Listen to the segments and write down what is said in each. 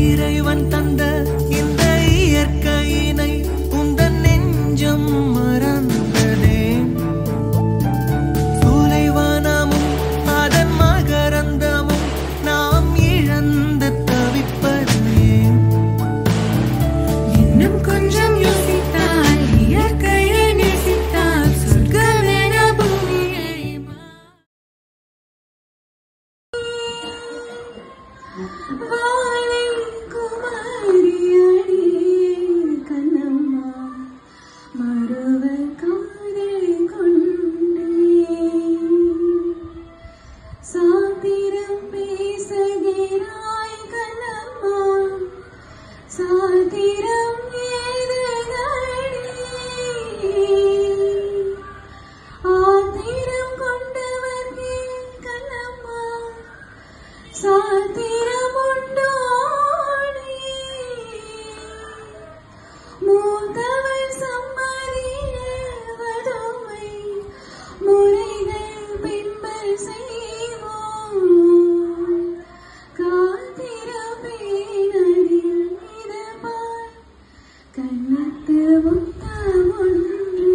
இறைவன் தந்த இந்த இயற்கையினை உந்தன் நெஞ்சம் மறந்ததே. சூலைவனமும் அதன் மகரந்தமும் நாம் இழந்து தவிப்பது ஏன்? இன்னும் கொஞ்சம் யோசித்தால் இயற்கையை நேசித்தால் சொர்க்கமென பூமியை வாழை குமாரியாடி கண்ணம்மா மறுவ காதல் கொண்டே சாத்திரம் பேசுகிறாய் கண்ணம்மா சாத்திரம் ஏதுதடி ஆத்திரம் கொண்டவர் கண்ணம்மா சாத்திரம் உண்டோடி மூத்தவர் சம்மதிய வதுமை முறைகள் பின்பல் செய்வோம் காத்திரமேனடி இதபார் கண்ணத்து முத்தம் ஒன்று.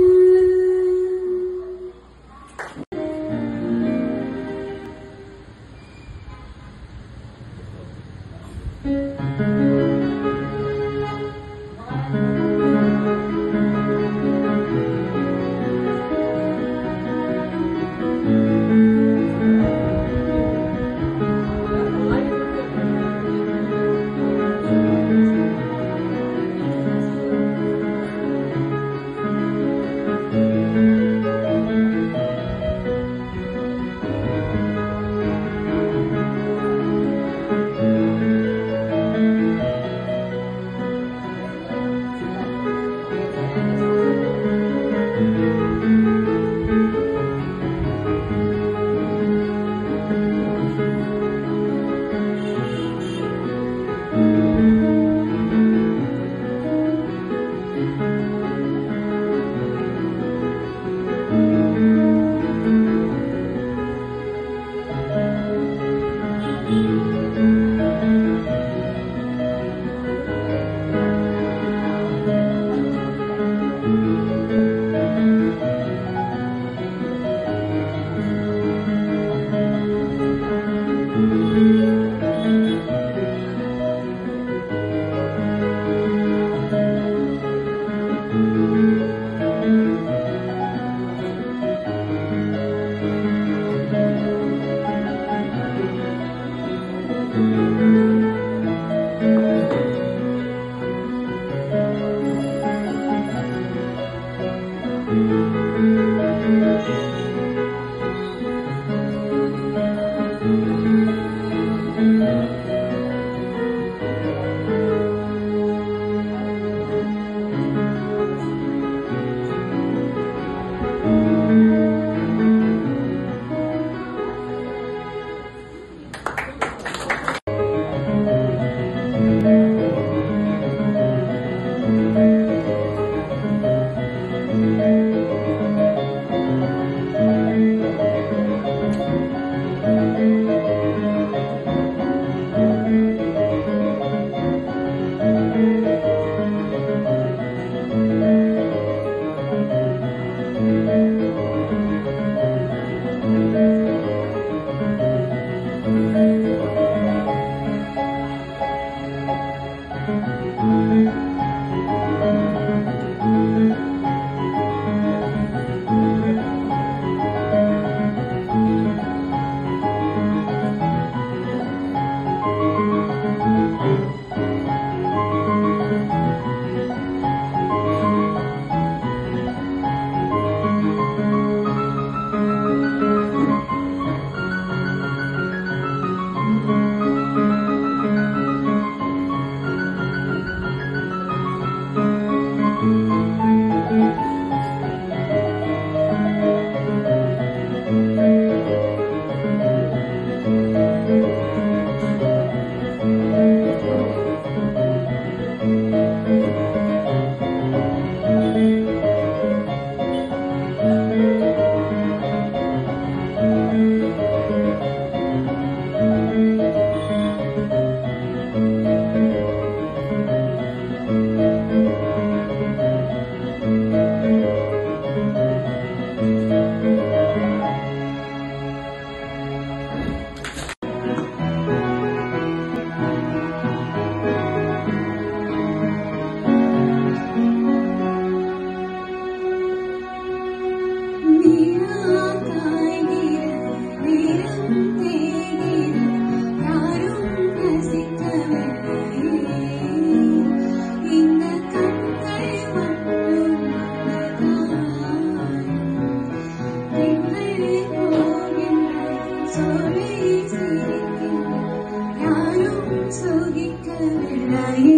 ரசிக்கவில்லையே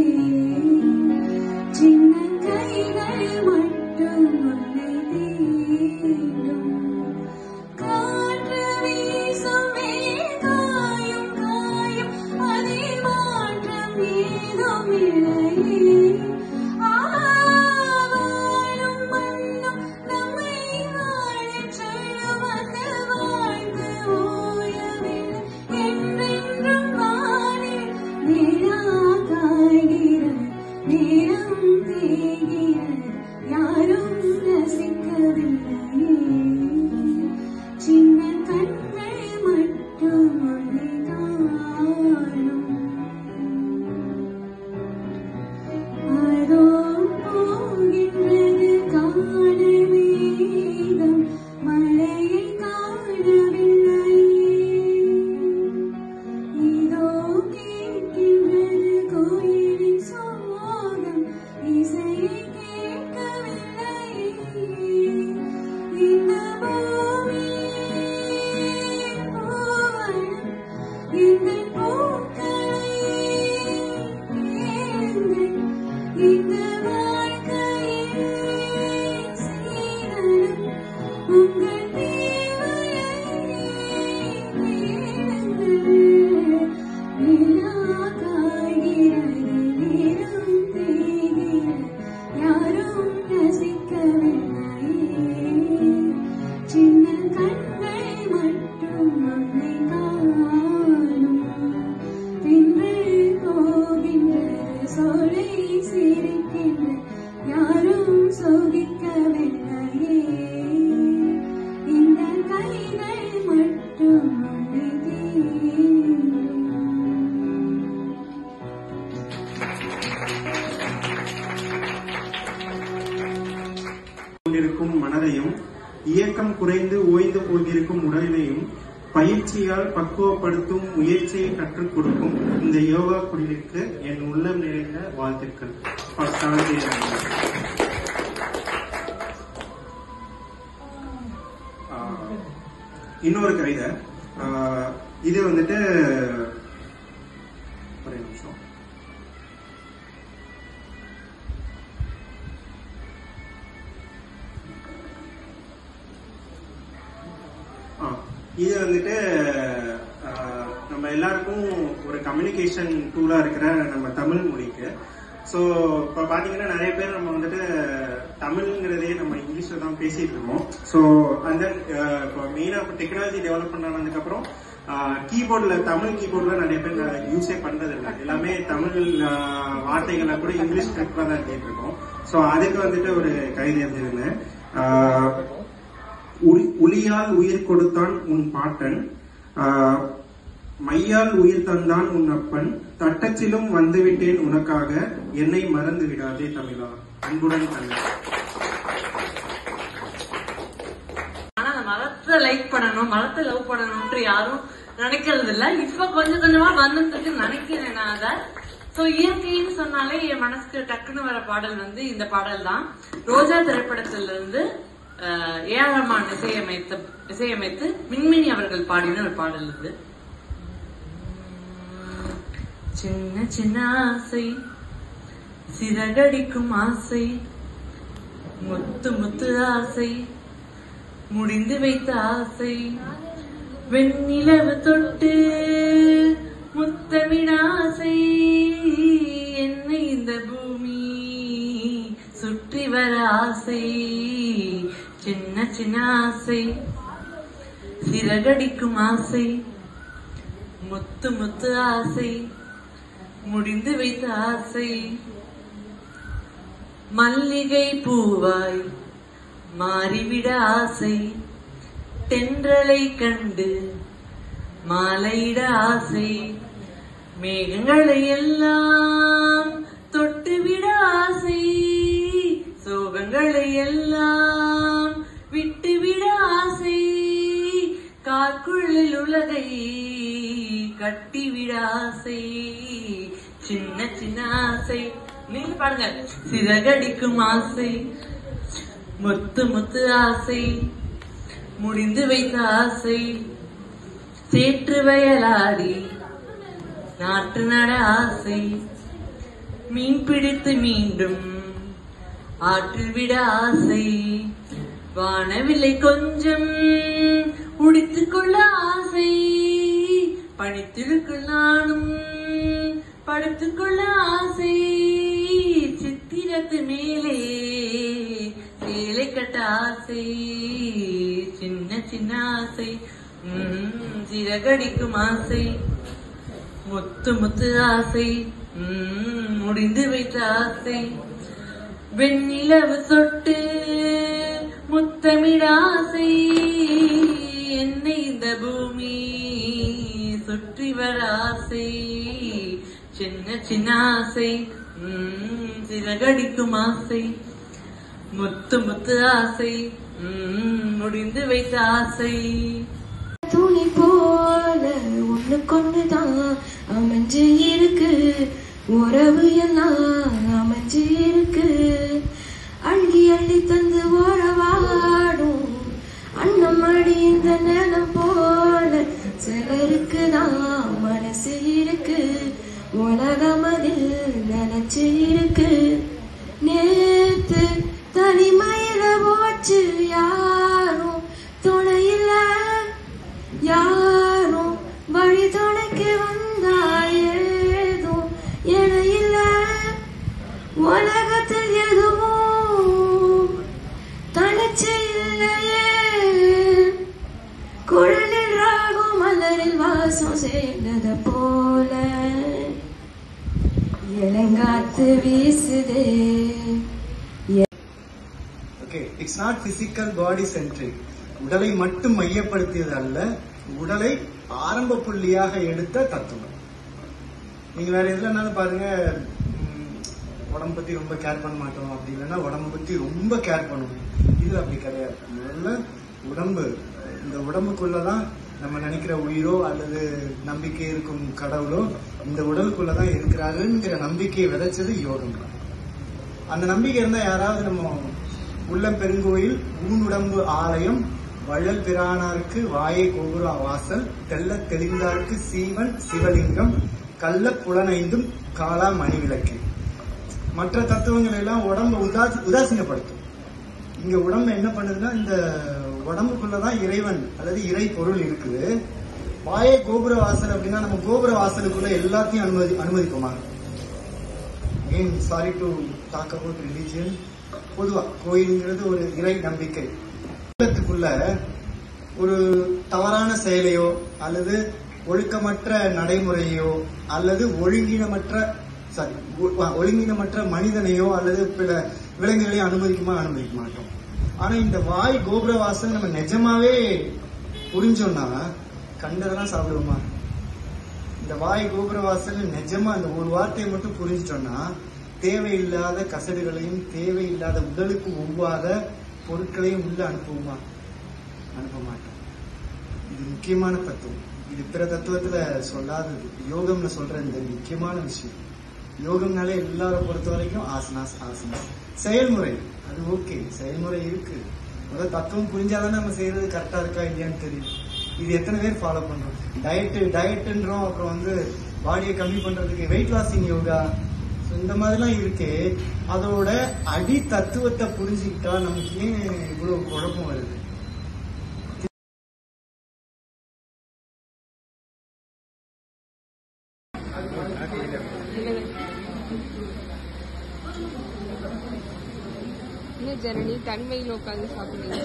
சின்ன கைகள் மட்டும் உன்னை தீண்டும் காற்று வீசும் காயும் காயும் அதில் மாற்றம் ஏதும் இல்லையே வாழும் மண்ணும் நம்மை வாழச் சொல்லும் அந்த வாழ்ந்து ஓயவில்லை என்றென்றும் வானில் நிலா காய்கிற நேரம் தேகிற யாரும் ரசிக்கவில்லையே சின்ன கண்கள் மட்டும் உன்னை காணும் அதோ போகின்றது காணல் மேகம் மழையை காணவில்லையே இதோ கேட்கின்றது கோயிலின் சோகம் இசையை கேட்கவில்லையே இந்த பூமி பூவனம் எங்கள் பூக்களை கேளுங்கள் இந்த வாழ்க்கையில் சீரனும் உங்கள் தேவையை கேளுங்கள் நிலா காய்கிறது நேரம் தேய்கிறது யாரும் ரசிக்கவில்லையே சின்ன கண்கள் மட்டும் உன்னை காணும் திங்கள் போகின்றது சோலை சிரிக்கின்ற யாரும் சோகிக்கவில்லையே இந்த கைகள் மட்டும் உன்னை தீண்டும் கொண்டிருக்கும் மனதையும் இயக்கம் குறைந்து ஓய்ந்து போகிருக்கும் உடலினையும் பயிற்சியால் பக்குவப்படுத்தும் முயற்சியை கற்றுக் கொடுக்கும் இந்த யோகா குழுவிற்கு என் உள்ளம் நிறைந்த வாழ்த்துக்கள். இன்னொரு கவிதை. இது வந்துட்டு ஒரு நிமிஷம். இது வந்துட்டு நம்ம எல்லாருக்கும் ஒரு கம்யூனிகேஷன் டூலா இருக்கிற நம்ம தமிழ் மொழிக்கு. ஸோ இப்போ பாத்தீங்கன்னா நிறைய பேர் நம்ம வந்துட்டு தமிழ்ங்கிறதே நம்ம இங்கிலீஷ்ல தான் பேசிட்டு இருக்கோம். ஸோ அந்த இப்போ மெயினா இப்போ டெக்னாலஜி டெவலப் பண்ணதுக்கு அப்புறம் கீபோர்ட்ல தமிழ் கீபோர்ட்ல நிறைய பேர் யூஸே பண்றது இல்லை. எல்லாமே தமிழ் வார்த்தைகளை கூட இங்கிலீஷ் ஸ்கிரிப்ட்ல தான் எழுதிட்டு இருக்கோம். ஸோ அதுக்கு வந்துட்டு ஒரு கவிதை எழுதிருந்தேன். ஒளியால் உயிர் கொடுத்தான் உன் பாட்டன், மையால் உயிர் தந்தான் உன் அப்பன், தட்டச்சிலும் வந்துவிட்டேன் உனக்காக, என்னை மறந்து விடாதே தமிழா, அன்புடன் தமிழ். ஆனா அந்த மரத்தை லைக் பண்ணணும், மரத்தை லவ் பண்ணணும்ன்ற யாரும் நினைக்கிறது இல்ல. இப்ப கொஞ்சம் கொஞ்சமா வந்துட்டு நினைக்கிறேன் நான் அதை. சோ இயற்கைன்னு சொன்னாலே என் மனசுக்கு டக்குன்னு வர பாடல் வந்து இந்த பாடல் தான். ரோஜா திரைப்படத்துல இருந்து ஏஆர் ரஹ்மான் இசையமைத்து மின்மினி அவர்கள் பாடின ஒரு பாடல் இது. சின்ன சின்ன ஆசை, சிறகடிக்கும் ஆசை, முத்து முத்து ஆசை, முடிந்து வைத்த ஆசை, வெண்ணிலவு தொட்டு முத்தமிழ் ஆசை, என்னை இந்த பூமி சுற்றி வர ஆசை, சின்ன சின்ன ஆசை, சிறகடிக்கும் ஆசை, முத்து முத்து ஆசை, முடிந்து வைத்த ஆசை, மல்லிகை பூவாய் மாறிவிட ஆசை, தென்றலை கண்டு மாலையிட ஆசை, மேகங்களை எல்லாம் தொட்டுவிட ஆசை, சோகங்களை எல்லாம் விட்டுவிட ஆசை, காற்குள்ளில் உலகை கட்டிவிட ஆசை, சின்ன சின்ன ஆசை. நீங்க பாருங்க. சிறகடிக்கும் ஆசை, முத்து முத்து ஆசை, முடிந்து வைத்த ஆசை, சேற்று வயலாரி நாற்று நட ஆசை, மீன் பிடித்து மீண்டும் ஆற்றில் விட ஆசை, வானவில்லை கொஞ்சம் உடித்துக் கொள்ள ஆசை, பனித்திருக்குள் நானும் படுத்துக் கொள்ள ஆசை, சித்திரத்து மேலே சேலை கட்ட ஆசை, சின்ன சின்ன ஆசை, சிறகடிக்கும் ஆசை, முத்து முத்து ஆசை, முடிந்து வைத்த ஆசை, வெண்ணிலவு தொட்டு முத்தமிட ஆசை, என்னை இந்த பூமி சுற்றி வர ஆசை, சின்ன சின்ன ஆசை, சிறகடிக்கும் ஆசை, முத்து முத்து ஆசை, முடிந்து வைத்த ஆசை. துணி போல ஒண்ணு கொண்டுதான் அமைஞ்சு இருக்கு, உறவு எல்லாம் அமைஞ்சு இருக்கு, அள்ளி அள்ளி தந்து உறவாடும் அண்ணம் அடி இந்த நேரம் போல சிலருக்கு தான் மனசு இருக்கு, உலகம் அதில் நினைச்சு இருக்கு. நேத்து தனிமையில போச்சு யாரும் துணையில, யாரும் வழி துணைக்கு வந்தா ஏதும் எனையில, உலகத்தில் எதுவும் தனிச்சு இல்லையே, குழலில் ராகும் மலரில் வாசம் சேர்ந்தத போல இளங்காத்து வீசுதே. Okay, it's not physical body centric. உடலை மட்டும் மையப்படுத்தியது அல்ல, உடலை ஆரம்ப புள்ளியாக எடுத்த தத்துவம். நீங்க வேற எதுலனாலும் பாருங்க, உடம்பு பத்தி ரொம்ப கேர் பண்ண மாட்டோம், அப்படி இல்லைன்னா உடம்பு பத்தி ரொம்ப கேர் பண்ணுவோம். இது அப்படி கிடையாது. முதல்ல உடம்பு, இந்த உடம்புக்குள்ளதான் நம்ம நினைக்கிற உயிரோ அல்லது நம்பிக்கை இருக்கும் கடவுளோ இந்த உடலுக்குள்ளதான் இருக்கிறாருங்கிற நம்பிக்கையை விதைச்சது யோகம். அந்த நம்பிக்கை இருந்தா யாராவது நம்ம உள்ளம் பெருங்கோயில் ஊனுடம்பு ஆலயம் வள்ளல் பிரானாருக்கு வாயை கோபுர வாசல் தெல்ல தெளிந்தாருக்கு சீவன் சிவலிங்கம் கள்ள புலனைந்தும் காலா மணி விளக்கு. மற்ற தத்துவங்கள் எல்லாம் உடம்பு உதாசீனப்படுத்தும். இங்க உடம்பு என்ன பண்ணுதுன்னா, இந்த உடம்புக்குள்ளதான் இறைவன் அல்லது இறை பொருள் இருக்குது. வாயை கோபுர வாசல் அப்படின்னா நம்ம கோபுர வாசலுக்குள்ள எல்லாத்தையும் அனுமதிப்போமா? Again sorry to talk about religion. பொதுவா கோயிலுங்கிறது ஒரு இறை நம்பிக்கை. உள்ளத்துக்குள்ள ஒரு தவறான செயலையோ அல்லது ஒழுக்கமற்ற நடைமுறையோ அல்லது ஒழுங்கினமற்ற மனிதனையோ அல்லது பிற விலங்குகளையும் அனுமதிக்க மாட்டோம். ஆனா இந்த வாய் கோபுர வாசல் நம்ம நிஜமாவே புரிஞ்சோம்னா கண்டதெல்லாம் சாப்பிடுவோமா? இந்த வாய் கோபுர வாசல் நிஜமா இந்த ஒரு வார்த்தையை மட்டும் புரிஞ்சிட்டோம்னா தேவையில்லாத கசடுகளையும் தேவையில்லாத உடலுக்கு ஒவ்வாத பொருட்களையும் உள்ள அனுப்புவோமா? அனுப்ப மாட்டோம். இது முக்கியமான தத்துவம். இது பிற தத்துவத்துல சொல்லாதது, யோகம்ல சொல்ற இந்த முக்கியமான விஷயம். யோகம்னாலே எல்லாரும் பொறுத்த வரைக்கும் ஆசனாஸ் ஆசனாஸ் செயல்முறை, அது ஓகே, செயல்முறை இருக்கு. முதல் தத்துவம் புரிஞ்சாதானே நம்ம செய்யறது கரெக்டா இருக்கா இல்லையான்னு தெரியும். இது எத்தனை பேர் ஃபாலோ பண்றோம்? டயட்டுன்றோம், அப்புறம் பாடியை கம்மி பண்றதுக்கு வெயிட் லாசிங் யோகா, இந்த மாதிரிலாம் இருக்கு. அதோட அடி தத்துவத்தை புரிஞ்சுக்கிட்டா நமக்கு ஏன் இவ்வளவு குழப்பம் வருது? ஜனனி தனிமையில் உட்காந்து சாப்பிடுங்க.